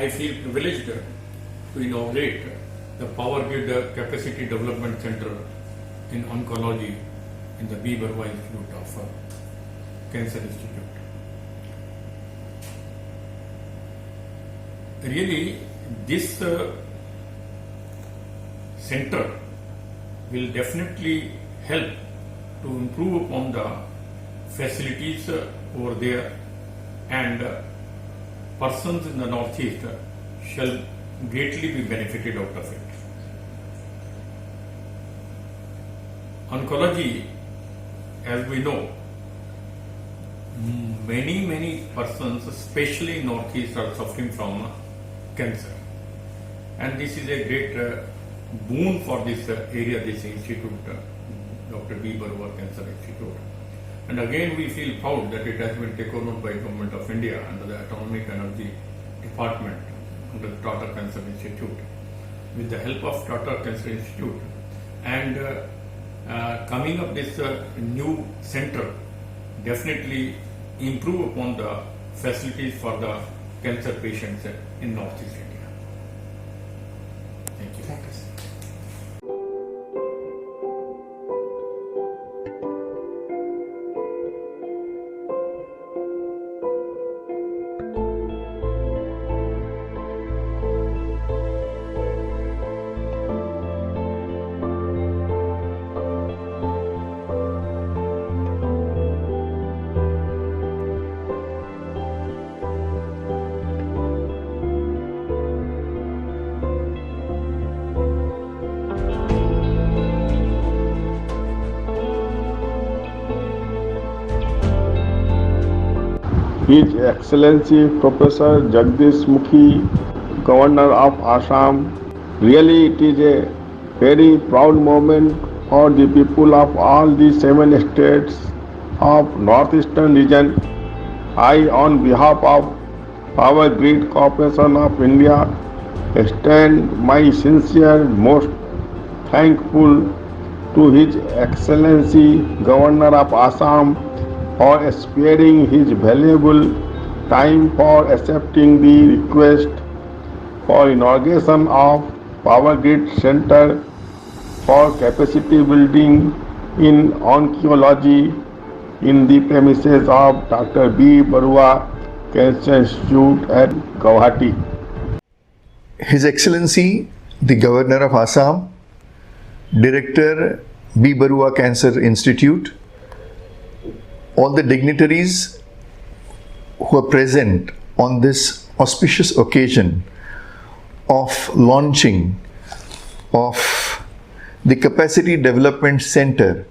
I feel privileged to inaugurate the Power Grid Capacity Development Center in Oncology in the B. Barua Institute of Cancer Institute. Really, this center will definitely help to improve upon the facilities over there, and persons in the Northeast shall greatly be benefited out of it. Oncology, as we know, many persons, especially in Northeast, are suffering from cancer, and this is a great boon for this area, this institute, Dr. B. Barua Cancer Institute. And again, we feel proud that it has been taken over by Government of India under the Atomic Energy Department under the Tata Cancer Institute. With the help of Tata Cancer Institute and coming up this new center, definitely improve upon the facilities for the cancer patients in Northeast India. Thank you. Thank you. His Excellency Professor Jagdish Mukhi, Governor of Assam. Really, it is a very proud moment for the people of all the 7 states of Northeastern region. I, on behalf of Power Grid Corporation of India, extend my sincere, most thankful to His Excellency Governor of Assam for sparing his valuable time for accepting the request for inauguration of Power Grid Center for capacity building in oncology in the premises of Dr. B. Barua Cancer Institute at Guwahati. His Excellency, the Governor of Assam, Director B. Barua Cancer Institute, all the dignitaries who are present on this auspicious occasion of launching of the Capacity Development Center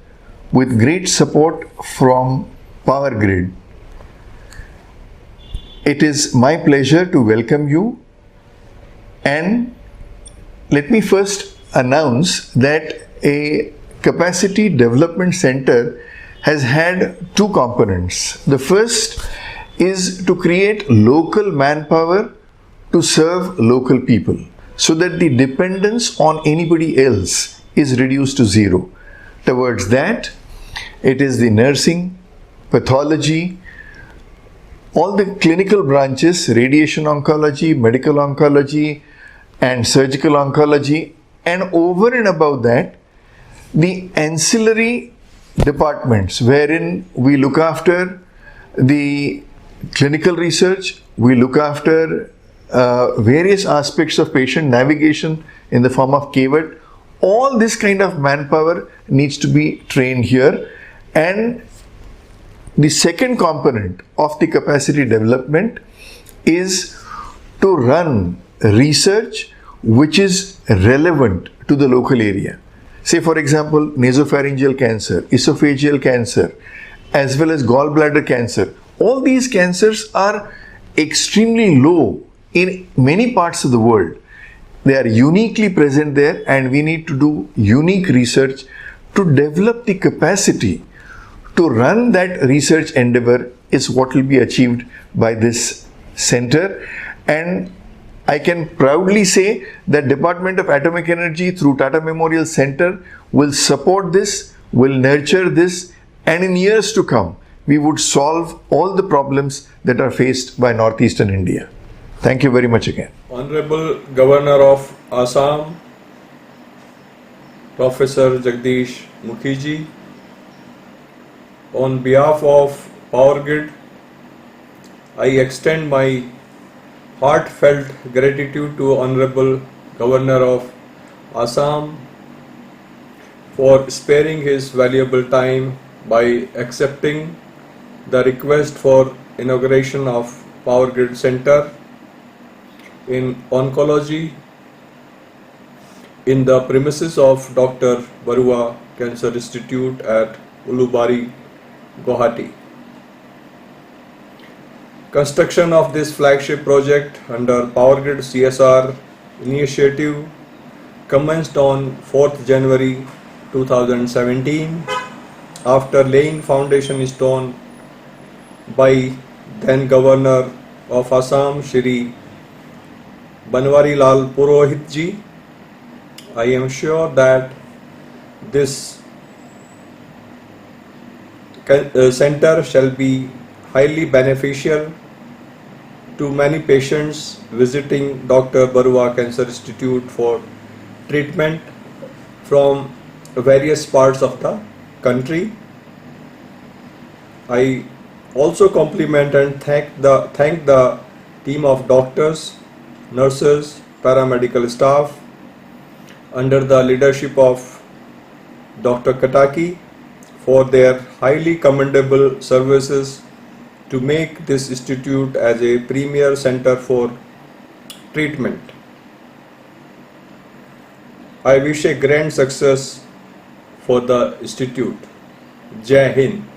with great support from Power Grid. It is my pleasure to welcome you, and let me first announce that a Capacity Development Center has had 2 components. The first is to create local manpower to serve local people so that the dependence on anybody else is reduced to zero. Towards that, it is the nursing, pathology, all the clinical branches, radiation oncology, medical oncology, and surgical oncology, and over and above that, the ancillary departments wherein we look after the clinical research, we look after various aspects of patient navigation in the form of KVAT. All this kind of manpower needs to be trained here, and the second component of the capacity development is to run research which is relevant to the local area. Say for example, nasopharyngeal cancer, esophageal cancer, as well as gallbladder cancer. All these cancers are extremely low in many parts of the world. They are uniquely present there, and we need to do unique research to develop the capacity to run that research endeavor is what will be achieved by this center. And I can proudly say that Department of Atomic Energy through Tata Memorial Center will support this, will nurture this, and in years to come, we would solve all the problems that are faced by Northeastern India. Thank you very much again. Honorable Governor of Assam, Professor Jagdish Mukhiji, on behalf of PowerGrid, I extend my heartfelt gratitude to Honorable Governor of Assam for sparing his valuable time by accepting the request for inauguration of PowerGrid Center in Oncology in the premises of Dr. Barua Cancer Institute at Ulubari, Guwahati. Construction of this flagship project under PowerGrid CSR initiative commenced on 4th January 2017 after laying foundation stone by then Governor of Assam Shri Banwari Lal Purohit ji. I am sure that this center shall be highly beneficial to many patients visiting Dr. Barua Cancer Institute for treatment from various parts of the country. I also compliment and thank the team of doctors, nurses, paramedical staff under the leadership of Dr. Kataki for their highly commendable services to make this institute as a premier center for treatment. I wish a grand success for the institute. Jai Hind.